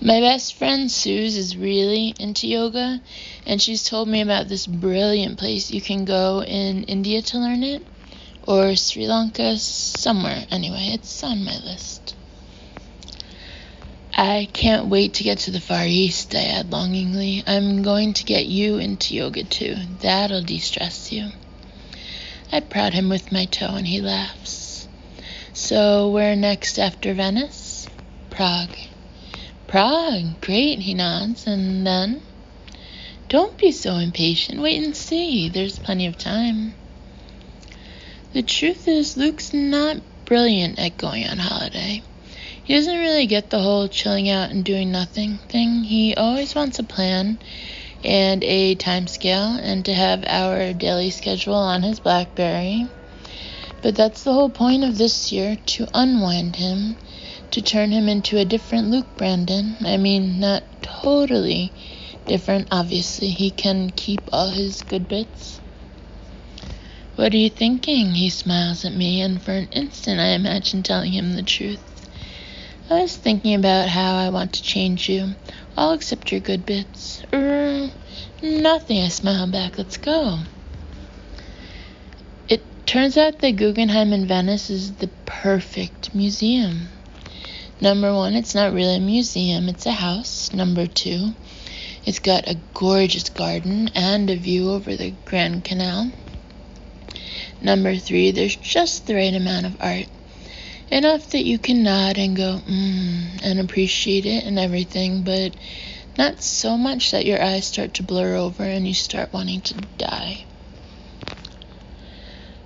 My best friend Suze is really into yoga, and she's told me about this brilliant place you can go in India to learn it, or Sri Lanka, somewhere. Anyway, it's on my list. I can't wait to get to the Far East, I add longingly. I'm going to get you into yoga too. That'll de-stress you. I prod him with my toe and he laughs. So where next after Venice? Prague. Prague, great, he nods, and then? Don't be so impatient, wait and see, there's plenty of time. The truth is, Luke's not brilliant at going on holiday. He doesn't really get the whole chilling out and doing nothing thing. He always wants a plan and a time scale and to have our daily schedule on his BlackBerry. But that's the whole point of this year, to unwind him, to turn him into a different Luke Brandon. I mean, not totally different, obviously. He can keep all his good bits. What are you thinking? He smiles at me, and for an instant I imagine telling him the truth. I was thinking about how I want to change you, all except your good bits. Nothing, I smile back. Let's go. It turns out that Guggenheim in Venice is the perfect museum. Number one, it's not really a museum, it's a house. Number two, it's got a gorgeous garden and a view over the Grand Canal. Number three, there's just the right amount of art. Enough that you can nod and go, and appreciate it and everything, but not so much that your eyes start to blur over and you start wanting to die.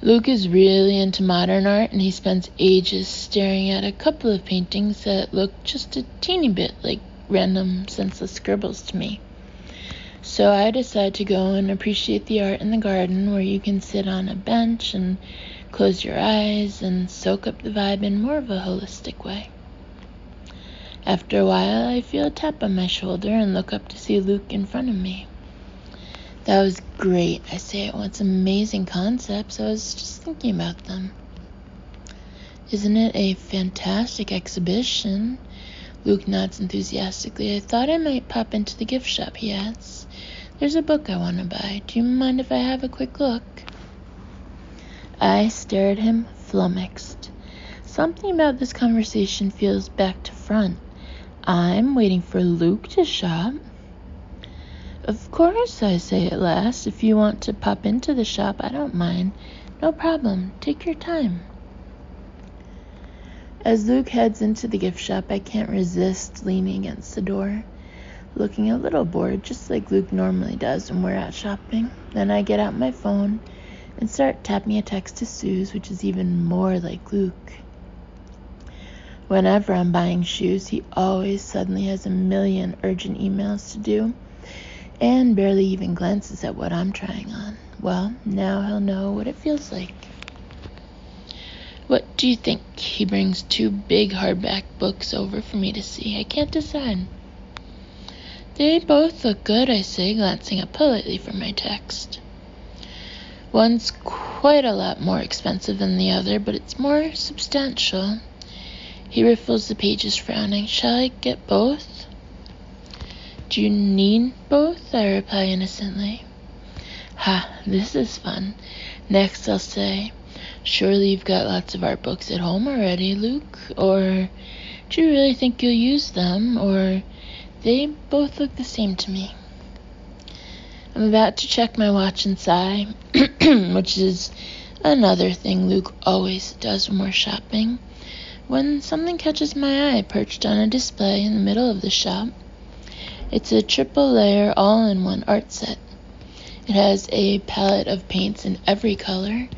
Luke is really into modern art, and he spends ages staring at a couple of paintings that look just a teeny bit like random, senseless scribbles to me. So I decide to go and appreciate the art in the garden, where you can sit on a bench and close your eyes and soak up the vibe in more of a holistic way. After a while, I feel a tap on my shoulder and look up to see Luke in front of me. That was great, I say at once. Amazing concepts. I was just thinking about them. Isn't it a fantastic exhibition? Luke nods enthusiastically. I thought I might pop into the gift shop, he adds. There's a book I want to buy. Do you mind if I have a quick look? I stare at him, flummoxed. Something about this conversation feels back to front. I'm waiting for Luke to shop. Of course, I say at last. If you want to pop into the shop, I don't mind. No problem. Take your time. As Luke heads into the gift shop, I can't resist leaning against the door, looking a little bored, just like Luke normally does when we're out shopping. Then I get out my phone and start tapping a text to Suze, which is even more like Luke. Whenever I'm buying shoes, he always suddenly has a million urgent emails to do, and barely even glances at what I'm trying on. Well, now he'll know what it feels like. What do you think? He brings 2 big hardback books over for me to see. I can't decide. They both look good, I say, glancing up politely from my text. One's quite a lot more expensive than the other, but it's more substantial. He riffles the pages, frowning. Shall I get both? Do you need both? I reply innocently. Ha, this is fun. Next I'll say, surely you've got lots of art books at home already, Luke. Or do you really think you'll use them? Or they both look the same to me. I'm about to check my watch and sigh, which is another thing Luke always does when we're shopping, when something catches my eye perched on a display in the middle of the shop. It's a 3-layer all-in-one art set. It has a palette of paints in every color,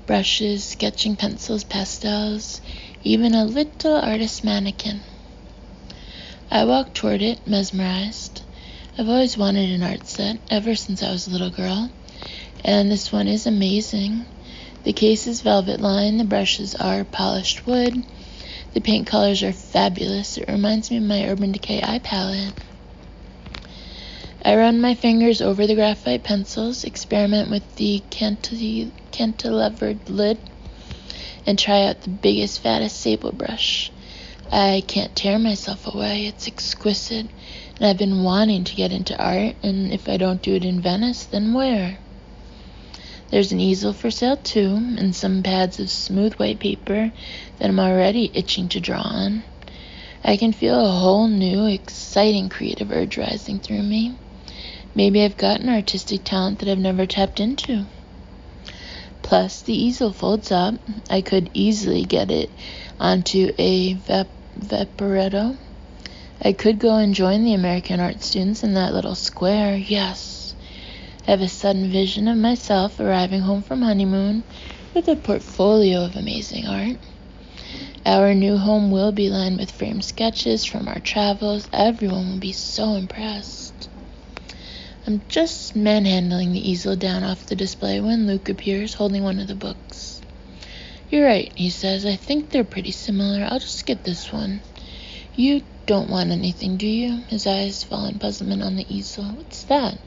brushes, sketching pencils, pastels, even a little artist mannequin. I walk toward it, mesmerized. I've always wanted an art set, ever since I was a little girl, and this one is amazing. The case is velvet lined, the brushes are polished wood, the paint colors are fabulous. It reminds me of my Urban Decay eye palette. I run my fingers over the graphite pencils, experiment with the cantilevered lid, and try out the biggest, fattest sable brush. I can't tear myself away. It's exquisite, and I've been wanting to get into art, and if I don't do it in Venice, then where? There's an easel for sale, too, and some pads of smooth white paper that I'm already itching to draw on. I can feel a whole new, exciting creative urge rising through me. Maybe I've got an artistic talent that I've never tapped into. Plus, the easel folds up. I could easily get it onto a vaporetto. I could go and join the American art students in that little square, yes. I have a sudden vision of myself arriving home from Honeymoon with a portfolio of amazing art. Our new home will be lined with framed sketches from our travels. Everyone will be so impressed. I'm just manhandling the easel down off the display when Luke appears holding one of the books. You're right, he says. I think they're pretty similar. I'll just get this one. You don't want anything, do you? His eyes fall in puzzlement on the easel. What's that?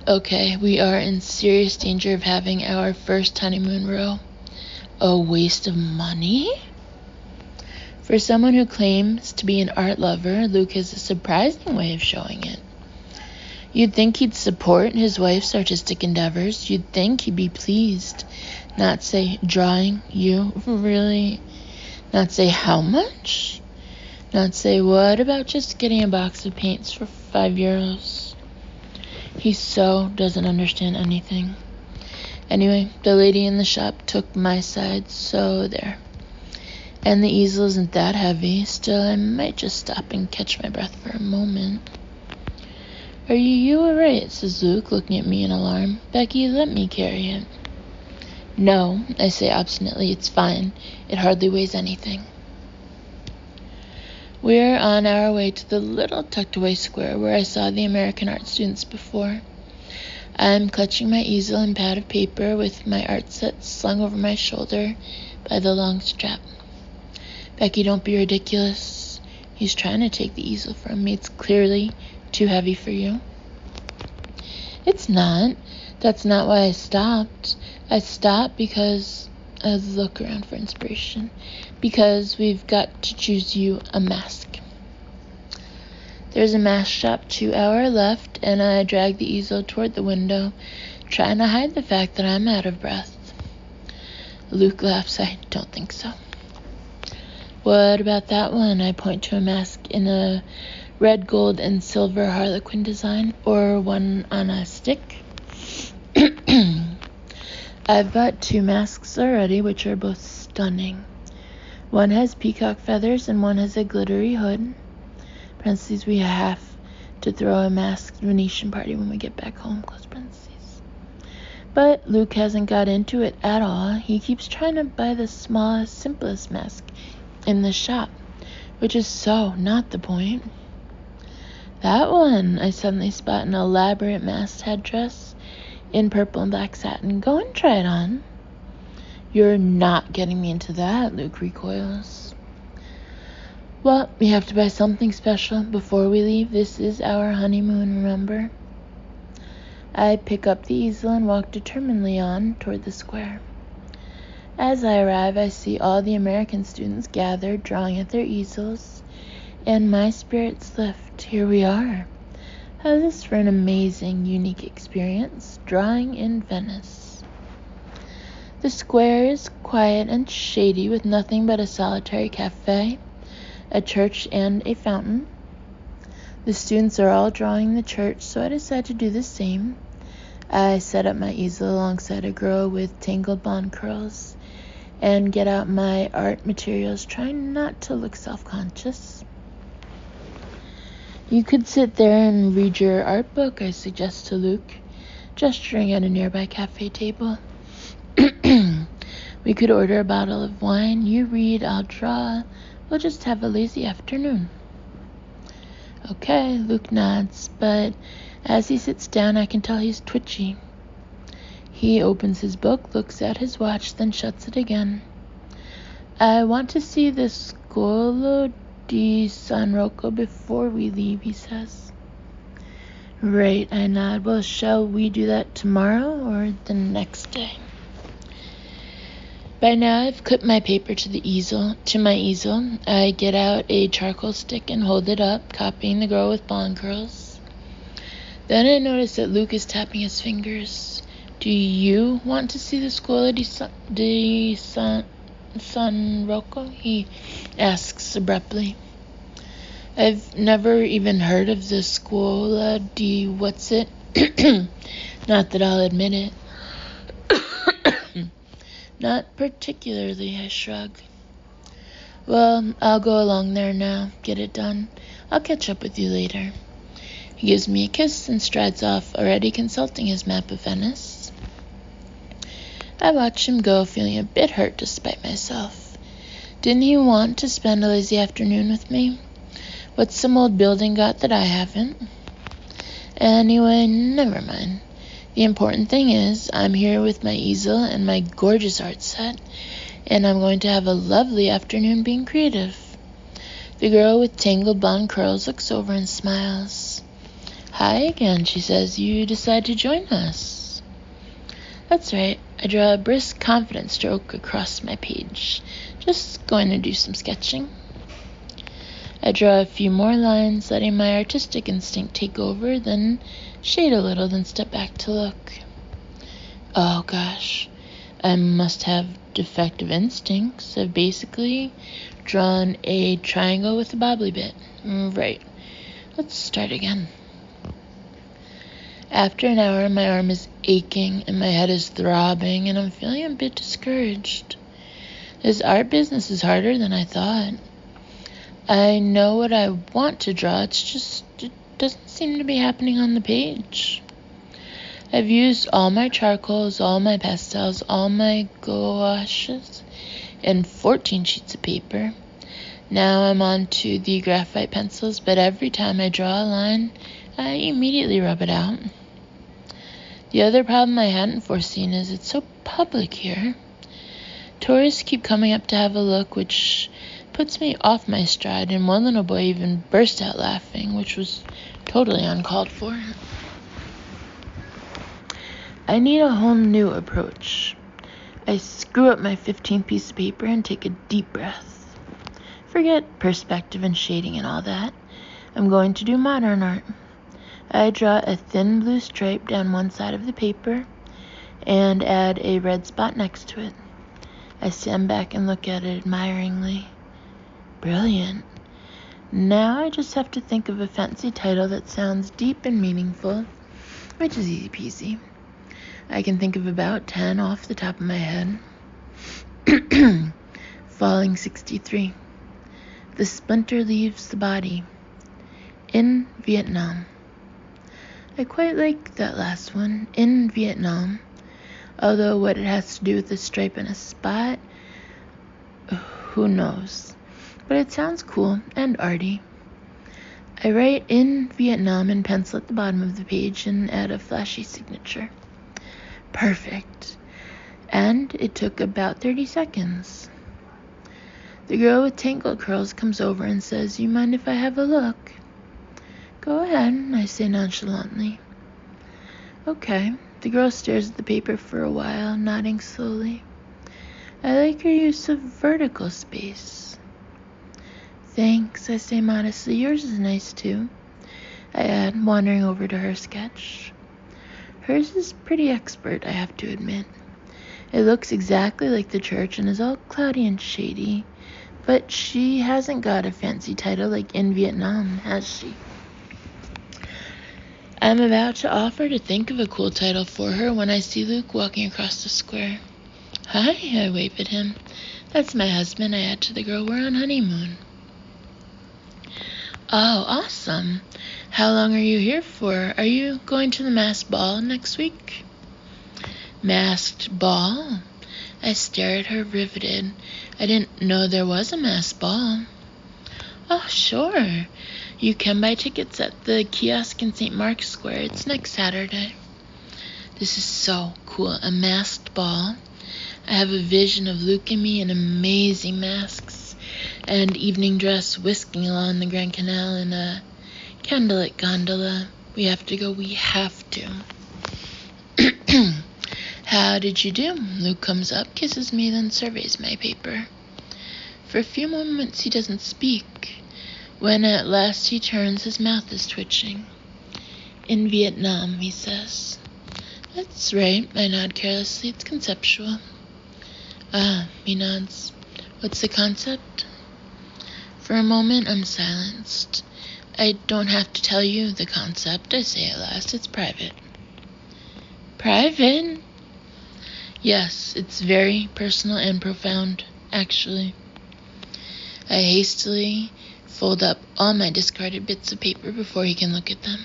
Okay, we are in serious danger of having our first honeymoon row. A waste of money? For someone who claims to be an art lover, Luke has a surprising way of showing it. You'd think he'd support his wife's artistic endeavors. You'd think he'd be pleased. Not say, drawing, you, really? Not say, how much? Not say, what about just getting a box of paints for €5? He so doesn't understand anything. Anyway, the lady in the shop took my side, so there. And the easel isn't that heavy. Still, I might just stop and catch my breath for a moment. Are you all right? Says Luke, looking at me in alarm. Becky, let me carry it. No, I say obstinately, it's fine. It hardly weighs anything. We're on our way to the little tucked-away square where I saw the American art students before. I'm clutching my easel and pad of paper with my art set slung over my shoulder by the long strap. Becky, don't be ridiculous. He's trying to take the easel from me. It's clearly too heavy for you. It's not. That's not why I stopped. I stopped because... I look around for inspiration. Because we've got to choose you a mask. There's a mask shop to our left, and I drag the easel toward the window, trying to hide the fact that I'm out of breath. Luke laughs. I don't think so. What about that one? I point to a mask in a red, gold, and silver harlequin design, or one on a stick. I've bought 2 masks already, which are both stunning. One has peacock feathers and one has a glittery hood. Parentheses, we have to throw a masked Venetian party when we get back home, close parentheses. But Luke hasn't got into it at all. He keeps trying to buy the smallest, simplest mask in the shop, which is so not the point. That one, I suddenly spot an elaborate masked headdress in purple and black satin. Go and try it on. You're not getting me into that, Luke recoils. Well, we have to buy something special before we leave. This is our honeymoon, remember? I pick up the easel and walk determinedly on toward the square. As I arrive, I see all the American students gathered, drawing at their easels, and my spirits lift. Here we are. How's this for an amazing, unique experience? Drawing in Venice. The square is quiet and shady with nothing but a solitary cafe, a church, and a fountain. The students are all drawing the church, so I decide to do the same. I set up my easel alongside a girl with tangled blonde curls and get out my art materials, trying not to look self-conscious. You could sit there and read your art book, I suggest to Luke, gesturing at a nearby cafe table. We could order a bottle of wine. You read, I'll draw. We'll just have a lazy afternoon. Okay, Luke nods, but as he sits down, I can tell he's twitchy. He opens his book, looks at his watch, then shuts it again. I want to see the Scolo di San Rocco before we leave, he says. Right, I nod. Well, shall we do that tomorrow or the next day? By now, I've clipped my paper to my easel. I get out a charcoal stick and hold it up, copying the girl with blonde curls. Then I notice that Luke is tapping his fingers. Do you want to see the Scuola di San Rocco? He asks abruptly. I've never even heard of the Scuola di what's-it. Not that I'll admit it. Not particularly, I shrug. Well, I'll go along there now, get it done. I'll catch up with you later. He gives me a kiss and strides off, already consulting his map of Venice. I watch him go, feeling a bit hurt despite myself. Didn't he want to spend a lazy afternoon with me? What's some old building got that I haven't? Anyway, never mind. The important thing is, I'm here with my easel and my gorgeous art set, and I'm going to have a lovely afternoon being creative. The girl with tangled blonde curls looks over and smiles. Hi again, she says. You decide to join us. That's right. I draw a brisk, confident stroke across my page. Just going to do some sketching. I draw a few more lines, letting my artistic instinct take over, then shade a little, then step back to look. Oh gosh, I must have defective instincts. I've basically drawn a triangle with a bobbly bit. Right. Let's start again. After an hour, my arm is aching and my head is throbbing, and I'm feeling a bit discouraged. This art business is harder than I thought. I know what I want to draw, it doesn't seem to be happening on the page. I've used all my charcoals, all my pastels, all my gouaches, and 14 sheets of paper. Now I'm on to the graphite pencils, but every time I draw a line, I immediately rub it out. The other problem I hadn't foreseen is it's so public here. Tourists keep coming up to have a look, which puts me off my stride, and one little boy even burst out laughing, which was totally uncalled for. I need a whole new approach. I screw up my 15th piece of paper and take a deep breath. Forget perspective and shading and all that. I'm going to do modern art. I draw a thin blue stripe down one side of the paper and add a red spot next to it. I stand back and look at it admiringly. Brilliant. Now I just have to think of a fancy title that sounds deep and meaningful, which is easy peasy. I can think of about 10 off the top of my head. Falling 63. The splinter leaves the body. In Vietnam. I quite like that last one, in Vietnam. Although what it has to do with a stripe and a spot, who knows. But it sounds cool and arty. I write in Vietnam in pencil at the bottom of the page and add a flashy signature. Perfect. And it took about 30 seconds. The girl with tangled curls comes over and says, "You mind if I have a look?" "Go ahead," I say nonchalantly. Okay. The girl stares at the paper for a while, nodding slowly. I like your use of vertical space. Thanks, I say modestly. Yours is nice too. I add, wandering over to her sketch. Hers is pretty expert, I have to admit. It looks exactly like the church and is all cloudy and shady, but she hasn't got a fancy title like In Vietnam, has she? I'm about to offer to think of a cool title for her when I see Luke walking across the square. Hi, I wave at him. That's my husband, I add to the girl. We're on honeymoon. Oh, awesome. How long are you here for? Are you going to the masked ball next week? Masked ball? I stare at her, riveted. I didn't know there was a masked ball. Oh, sure. You can buy tickets at the kiosk in St. Mark's Square. It's next Saturday. This is so cool. A masked ball. I have a vision of Luke and me in amazing masks and evening dress whisking along the Grand Canal in a candlelit gondola. We have to go. We have to. How did you do? Luke comes up, kisses me, then surveys my paper. For a few moments he doesn't speak. When at last he turns, his mouth is twitching. In Vietnam, he says. That's right, I nod carelessly. It's conceptual. Ah, he nods. What's the concept? For a moment, I'm silenced. I don't have to tell you the concept, I say at last. It's private. Private? Yes, it's very personal and profound, actually. I hastily fold up all my discarded bits of paper before he can look at them.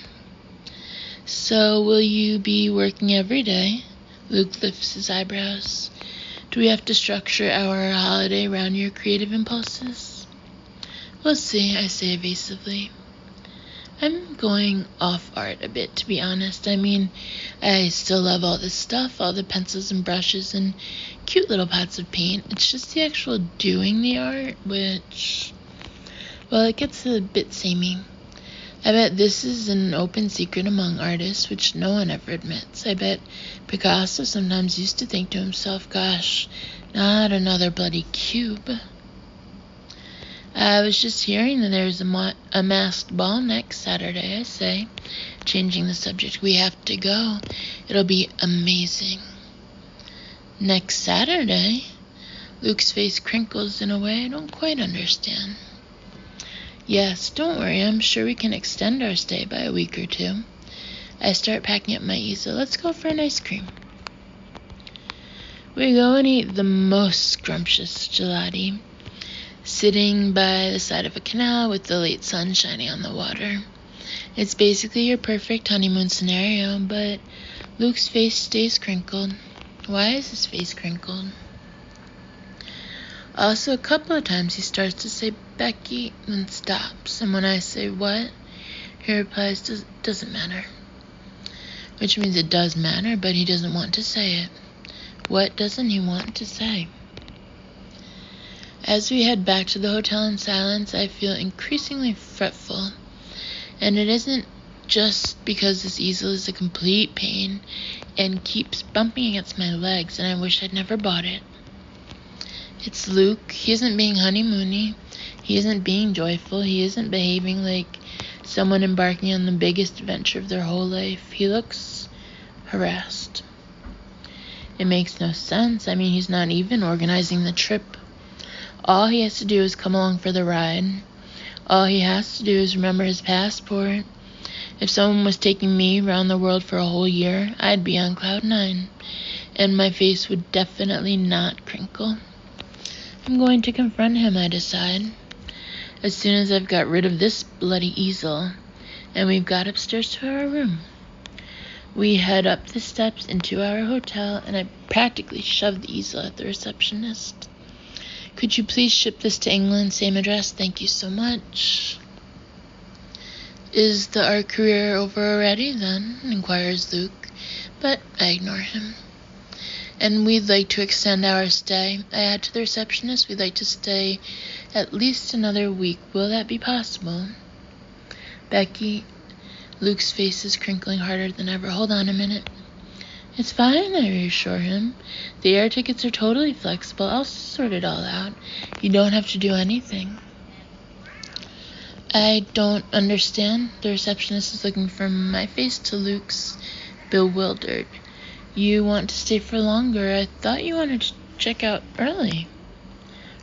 So, will you be working every day? Luke lifts his eyebrows. Do we have to structure our holiday around your creative impulses? We'll see, I say evasively. I'm going off art a bit, to be honest. I mean, I still love all this stuff, all the pencils and brushes and cute little pots of paint. It's just the actual doing the art, which, well, it gets a bit samey. I bet this is an open secret among artists, which no one ever admits. I bet Picasso sometimes used to think to himself, gosh, not another bloody cube. I was just hearing that there's a masked ball next Saturday, I say, changing the subject. We have to go. It'll be amazing. Next Saturday? Luke's face crinkles in a way I don't quite understand. Yes, don't worry, I'm sure we can extend our stay by a week or two. I start packing up my easel. Let's go for an ice cream. We go and eat the most scrumptious gelati, sitting by the side of a canal with the late sun shining on the water. It's basically your perfect honeymoon scenario, but Luke's face stays crinkled. Why is his face crinkled? Also, a couple of times he starts to say Becky, then stops, and when I say what, he replies, doesn't matter. Which means it does matter, but he doesn't want to say it. What doesn't he want to say? As we head back to the hotel in silence, I feel increasingly fretful, and it isn't just because this easel is a complete pain and keeps bumping against my legs, and I wish I'd never bought it. It's Luke. He isn't being honeymoony. He isn't being joyful. He isn't behaving like someone embarking on the biggest adventure of their whole life. He looks harassed. It makes no sense. I mean, he's not even organizing the trip. All he has to do is come along for the ride. All he has to do is remember his passport. If someone was taking me around the world for a whole year, I'd be on cloud 9, and my face would definitely not crinkle. I'm going to confront him, I decide, as soon as I've got rid of this bloody easel, and we've got upstairs to our room. We head up the steps into our hotel, and I practically shove the easel at the receptionist. Could you please ship this to England, same address? Thank you so much. Is the art career over already, then? Inquires Luke, but I ignore him. And we'd like to extend our stay. I add to the receptionist, we'd like to stay at least another week. Will that be possible? Becky, Luke's face is crinkling harder than ever. Hold on a minute. It's fine, I reassure him. The air tickets are totally flexible. I'll sort it all out. You don't have to do anything. I don't understand. The receptionist is looking from my face to Luke's, bewildered. You want to stay for longer. I thought you wanted to check out early.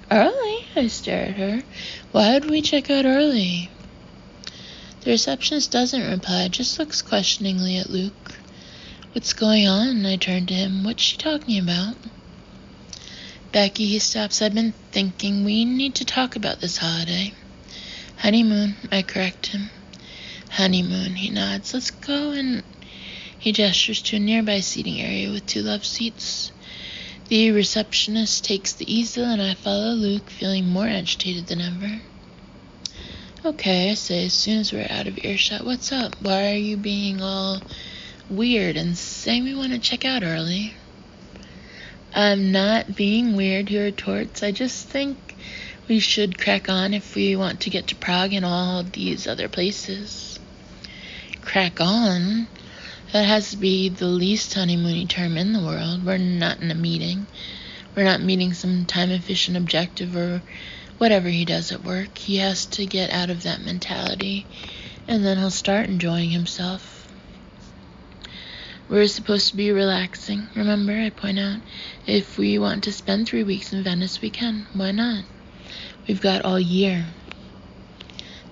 Early? I stare at her. Why would we check out early? The receptionist doesn't reply, just looks questioningly at Luke. What's going on? I turn to him. What's she talking about? Becky, he stops. I've been thinking we need to talk about this holiday. Honeymoon, I correct him. Honeymoon, he nods. Let's go and... He gestures to a nearby seating area with 2 love seats. The receptionist takes the easel and I follow Luke, feeling more agitated than ever. Okay, I say as soon as we're out of earshot. What's up? Why are you being all weird and saying we want to check out early? I'm not being weird, he retorts. I just think we should crack on if we want to get to Prague and all these other places. Crack on? That has to be the least honeymoony term in the world. We're not in a meeting. We're not meeting some time-efficient objective or whatever he does at work. He has to get out of that mentality, and then he'll start enjoying himself. We're supposed to be relaxing. Remember, I point out, if we want to spend 3 weeks in Venice, we can. Why not? We've got all year.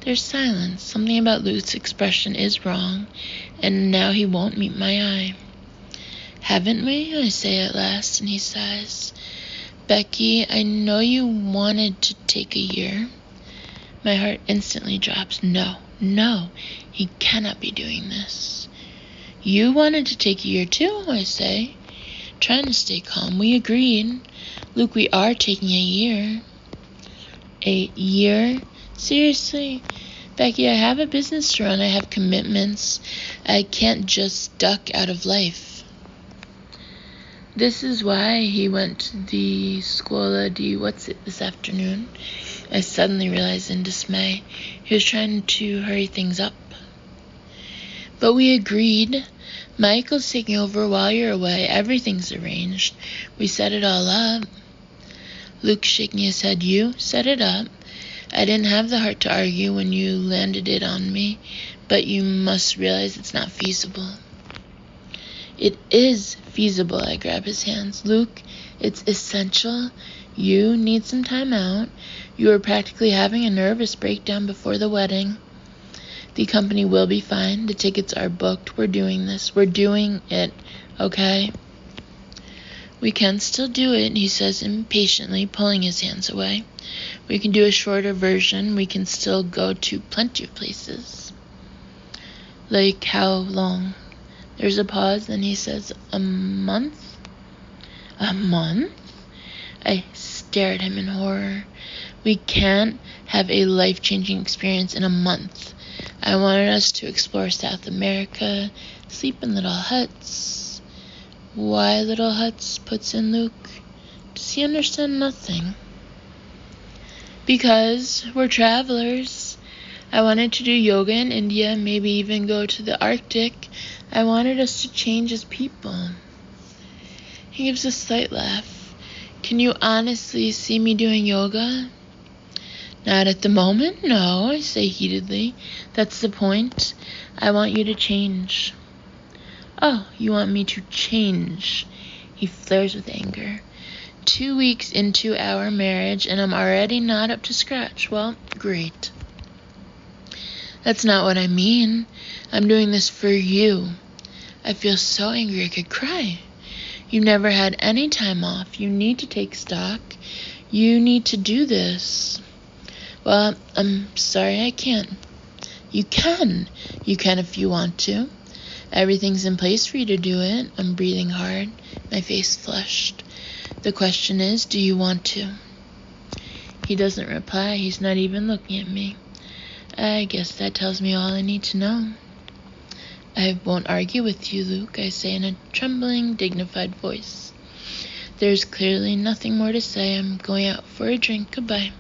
There's silence. Something about Luke's expression is wrong, and now he won't meet my eye. Haven't we? I say at last, and he sighs. Becky, I know you wanted to take a year. My heart instantly drops. No, he cannot be doing this. You wanted to take a year too, I say, trying to stay calm. We agreed. Luke, we are taking a year. A year? Seriously? Becky, I have a business to run. I have commitments. I can't just duck out of life. This is why he went to the Scuola di this afternoon. I suddenly realized in dismay. He was trying to hurry things up. But we agreed. Michael's taking over while you're away. Everything's arranged. We set it all up. Luke's shaking his head. You set it up. I didn't have the heart to argue when you landed it on me, but you must realize it's not feasible. It is feasible, I grab his hands. Luke, it's essential. You need some time out. You are practically having a nervous breakdown before the wedding. The company will be fine. The tickets are booked. We're doing this. We're doing it, okay? We can still do it, he says impatiently, pulling his hands away. We can do a shorter version. We can still go to plenty of places. Like how long? There's a pause, then he says, a month? A month? I stare at him in horror. We can't have a life-changing experience in a month. I wanted us to explore South America, sleep in little huts. Why little huts? Puts in Luke. Does he understand nothing? Because we're travelers. I wanted to do yoga in India, maybe even go to the Arctic. I wanted us to change as people. He gives a slight laugh. Can you honestly see me doing yoga? Not at the moment, no, I say heatedly. That's the point. I want you to change. Oh, you want me to change? He flares with anger. 2 weeks into our marriage, and I'm already not up to scratch. Well, great. That's not what I mean. I'm doing this for you. I feel so angry I could cry. You never had any time off. You need to take stock. You need to do this. Well, I'm sorry I can't. You can. You can if you want to. Everything's in place for you to do it. I'm breathing hard, my face flushed. The question is, do you want to? He doesn't reply. He's not even looking at me. I guess that tells me all I need to know. I won't argue with you, Luke, I say in a trembling, dignified voice. There's clearly nothing more to say. I'm going out for a drink. Goodbye.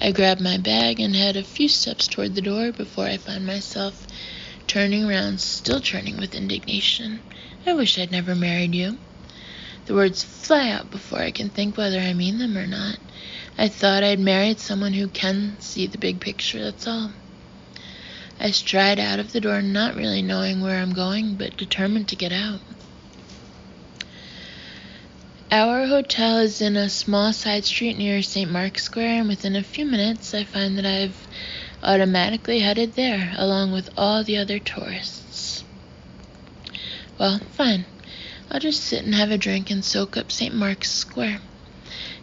I grab my bag and head a few steps toward the door before I find myself turning around, still churning with indignation. I wish I'd never married you. The words fly out before I can think whether I mean them or not. I thought I'd married someone who can see the big picture, that's all. I stride out of the door, not really knowing where I'm going, but determined to get out. Our hotel is in a small side street near St. Mark's Square, and within a few minutes I find that I've automatically headed there, along with all the other tourists. Well, fine. I'll just sit and have a drink and soak up St. Mark's Square.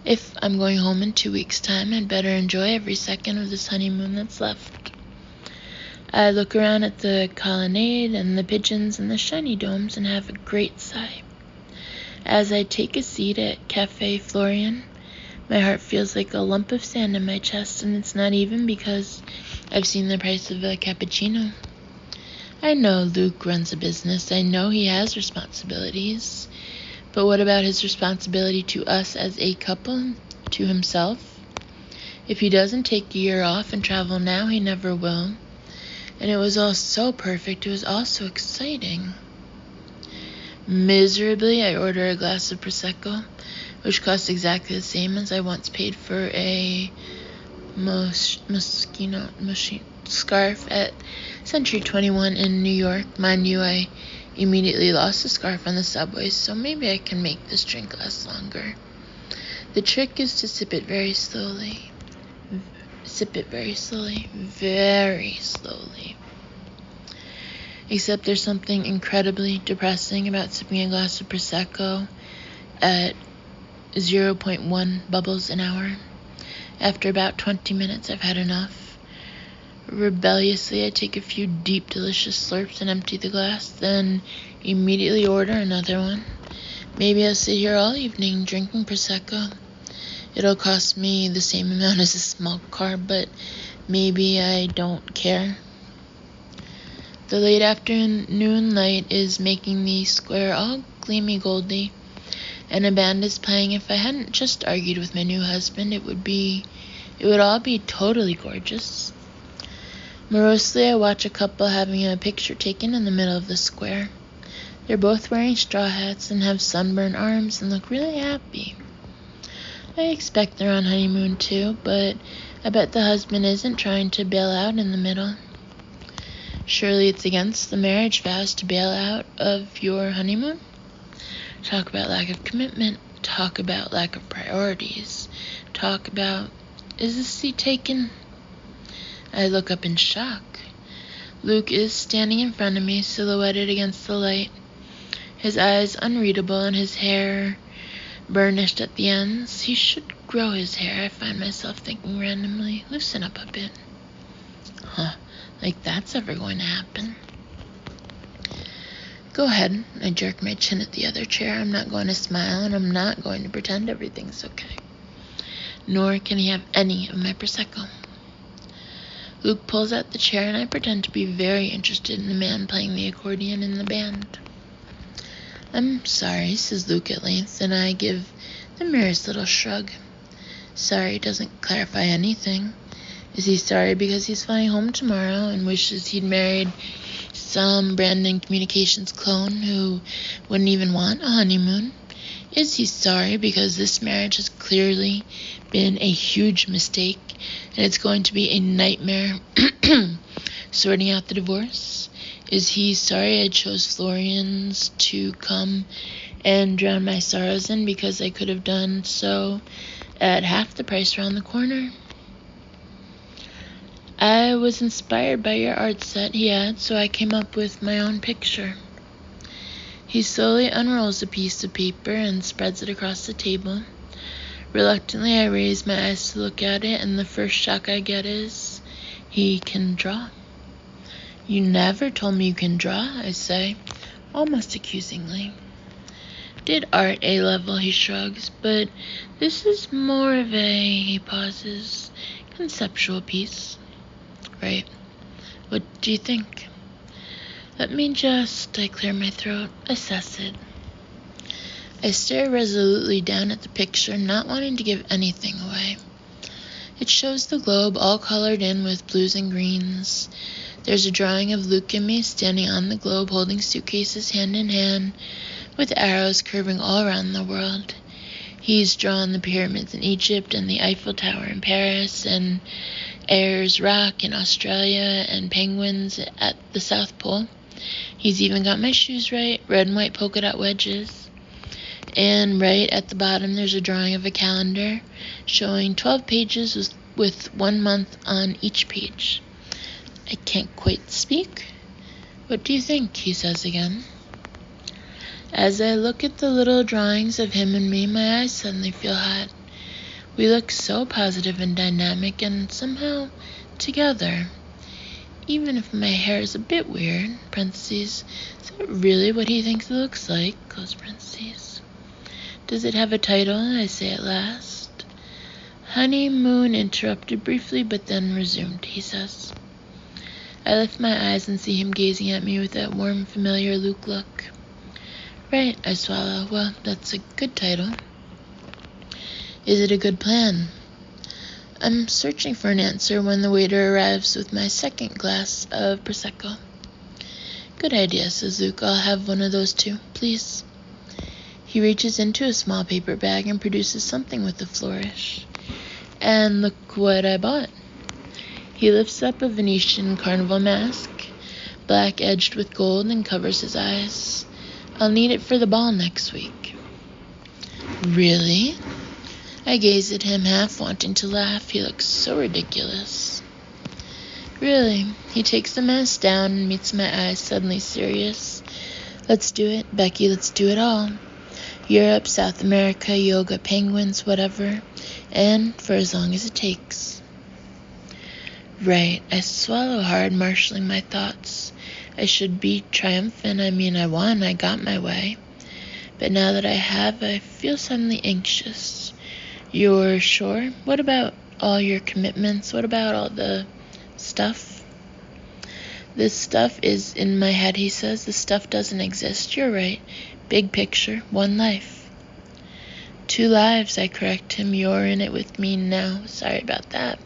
If I'm going home in 2 weeks' time, I'd better enjoy every second of this honeymoon that's left. I look around at the colonnade and the pigeons and the shiny domes and have a great sigh. As I take a seat at Cafe Florian, my heart feels like a lump of sand in my chest, and it's not even because I've seen the price of a cappuccino. I know Luke runs a business. I know he has responsibilities. But what about his responsibility to us as a couple, to himself? If he doesn't take a year off and travel now, he never will. and it was all so perfect. It was all so exciting. Miserably, I order a glass of Prosecco, which costs exactly the same as I once paid for a Moschino scarf at Century 21 in New York. Mind you, I immediately lost the scarf on the subway, so maybe I can make this drink last longer. The trick is to sip it very slowly. Very slowly. Except there's something incredibly depressing about sipping a glass of Prosecco at 0.1 bubbles an hour. After about 20 minutes, I've had enough. Rebelliously, I take a few deep, delicious slurps and empty the glass, then immediately order another one. Maybe I'll sit here all evening drinking Prosecco. It'll cost me the same amount as a small car, but maybe I don't care. The late afternoon light is making the square all gleamy goldy, and a band is playing. If I hadn't just argued with my new husband, it would all be totally gorgeous. Morosely, I watch a couple having a picture taken in the middle of the square. They're both wearing straw hats and have sunburned arms and look really happy. I expect they're on honeymoon too, but I bet the husband isn't trying to bail out in the middle. Surely it's against the marriage vows to bail out of your honeymoon? Talk about lack of commitment. Talk about lack of priorities. Talk about, is the seat taken? I look up in shock. Luke is standing in front of me, silhouetted against the light. His eyes unreadable and his hair burnished at the ends. He should grow his hair, I find myself thinking randomly. Loosen up a bit. Like that's ever going to happen. Go ahead. I jerk my chin at the other chair. I'm not going to smile, and I'm not going to pretend everything's okay. Nor can he have any of my Prosecco. Luke pulls out the chair, and I pretend to be very interested in the man playing the accordion in the band. I'm sorry, says Luke at length, and I give the merest little shrug. Sorry doesn't clarify anything. Is he sorry because he's flying home tomorrow and wishes he'd married some Brandon Communications clone who wouldn't even want a honeymoon? Is he sorry because this marriage has clearly been a huge mistake and it's going to be a nightmare sorting out the divorce? Is he sorry I chose Florian's to come and drown my sorrows in because I could have done so at half the price around the corner? I was inspired by your art set, he adds, so I came up with my own picture. He slowly unrolls a piece of paper and spreads it across the table. Reluctantly, I raise my eyes to look at it, and the first shock I get is, he can draw. You never told me you can draw, I say, almost accusingly. Did art A-level, he shrugs, but this is more of a, he pauses, conceptual piece. Right. What do you think? Let me just, I clear my throat, assess it. I stare resolutely down at the picture, not wanting to give anything away. It shows the globe all colored in with blues and greens. There's a drawing of Luke and me standing on the globe holding suitcases hand in hand with arrows curving all around the world. He's drawn the pyramids in Egypt and the Eiffel Tower in Paris and Ayers Rock in Australia and penguins at the South Pole. He's even got my shoes right, red and white polka dot wedges. And right at the bottom there's a drawing of a calendar showing 12 pages with 1 month on each page. I can't quite speak. What do you think? He says again. As I look at the little drawings of him and me, my eyes suddenly feel hot. We look so positive and dynamic and somehow together. Even if my hair is a bit weird, parentheses, is that really what he thinks it looks like, close parentheses. Does it have a title? I say at last. Honeymoon interrupted briefly but then resumed, he says. I lift my eyes and see him gazing at me with that warm, familiar Luke look. Right, I swallow. Well, that's a good title. Is it a good plan? I'm searching for an answer when the waiter arrives with my second glass of Prosecco. Good idea, says Luke. I'll have one of those too, please. He reaches into a small paper bag and produces something with a flourish. And look what I bought. He lifts up a Venetian carnival mask, black edged with gold, and covers his eyes. I'll need it for the ball next week. Really? I gaze at him, half wanting to laugh. He looks so ridiculous. Really. He takes the mask down and meets my eyes, suddenly serious. Let's do it, Becky, let's do it all. Europe, South America, yoga, penguins, whatever. And for as long as it takes. Right. I swallow hard, marshalling my thoughts. I should be triumphant. I won. I got my way. But now that I have, I feel suddenly anxious. You're sure? What about all your commitments? What about all the stuff? This stuff is in my head, he says. The stuff doesn't exist. You're right. Big picture. One life. 2 lives, I correct him. You're in it with me now. Sorry about that.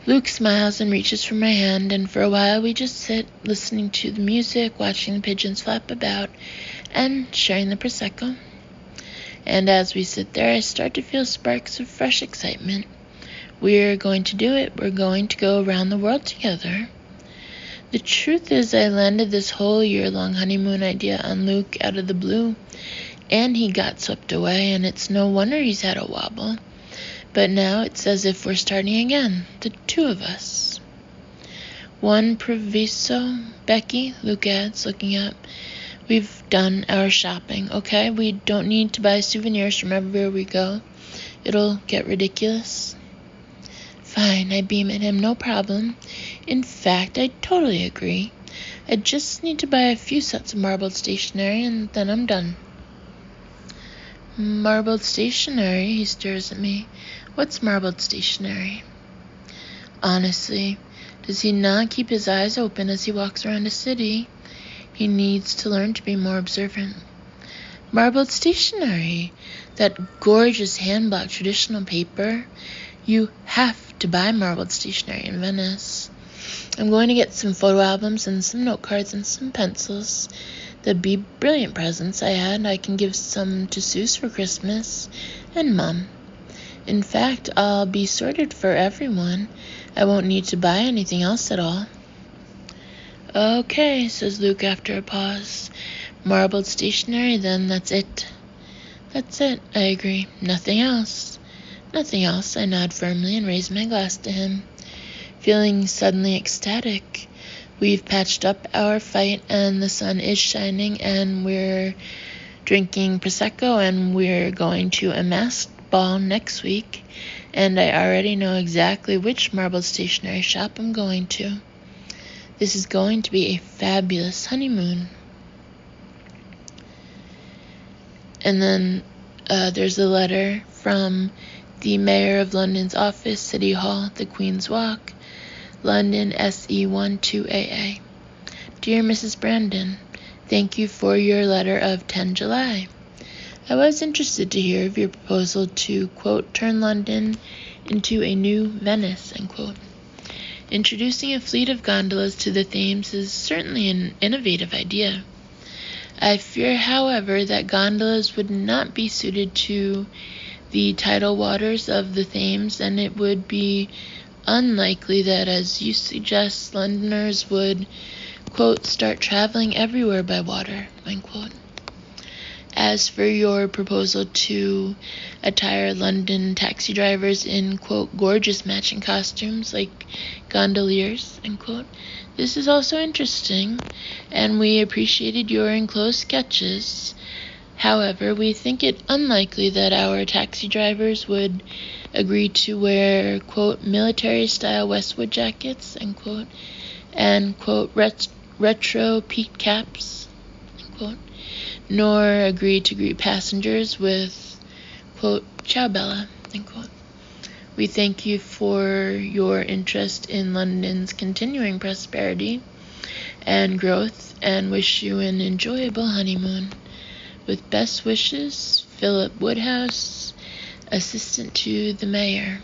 Luke smiles and reaches for my hand, and for a while we just sit, listening to the music, watching the pigeons flap about, and sharing the Prosecco. And as we sit there, I start to feel sparks of fresh excitement. We're going to do it. We're going to go around the world together. The truth is, I landed this whole year-long honeymoon idea on Luke out of the blue, and he got swept away, and it's no wonder he's had a wobble. But now it's as if we're starting again, the 2 of us. One proviso, Becky, Luke adds, looking up. We've done our shopping, okay? We don't need to buy souvenirs from everywhere we go. It'll get ridiculous. Fine, I beam at him, no problem. In fact, I totally agree. I just need to buy a few sets of marbled stationery, and then I'm done. Marbled stationery, he stares at me. What's marbled stationery? Honestly, does he not keep his eyes open as he walks around a city? He needs to learn to be more observant. Marbled stationery, that gorgeous hand-block traditional paper. You have to buy marbled stationery in Venice. I'm going to get some photo albums and some note cards and some pencils. They'd be brilliant presents I can give some to Seuss for Christmas and Mom. In fact, I'll be sorted for everyone. I won't need to buy anything else at all. Okay, says Luke after a pause. Marbled stationery, then, that's it. That's it, I agree. Nothing else. Nothing else, I nod firmly and raise my glass to him, feeling suddenly ecstatic. We've patched up our fight, and the sun is shining, and we're drinking Prosecco, and we're going to a masked ball next week, and I already know exactly which marbled stationery shop I'm going to. This is going to be a fabulous honeymoon. And then there's a letter from the Mayor of London's office, City Hall, the Queen's Walk, London, SE12AA. Dear Mrs. Brandon, thank you for your letter of 10 July. I was interested to hear of your proposal to, quote, turn London into a new Venice, end quote. Introducing a fleet of gondolas to the Thames is certainly an innovative idea. I fear, however, that gondolas would not be suited to the tidal waters of the Thames, and it would be unlikely that, as you suggest, Londoners would, quote, start traveling everywhere by water, end quote. As for your proposal to attire London taxi drivers in, quote, gorgeous matching costumes like gondoliers, end quote, this is also interesting, and we appreciated your enclosed sketches. However, we think it unlikely that our taxi drivers would agree to wear, quote, military-style Westwood jackets, end quote, and, quote, retro peaked caps, end quote, nor agree to greet passengers with, quote, ciao Bella, end quote. We thank you for your interest in London's continuing prosperity and growth, and wish you an enjoyable honeymoon. With best wishes, Philip Woodhouse, Assistant to the Mayor.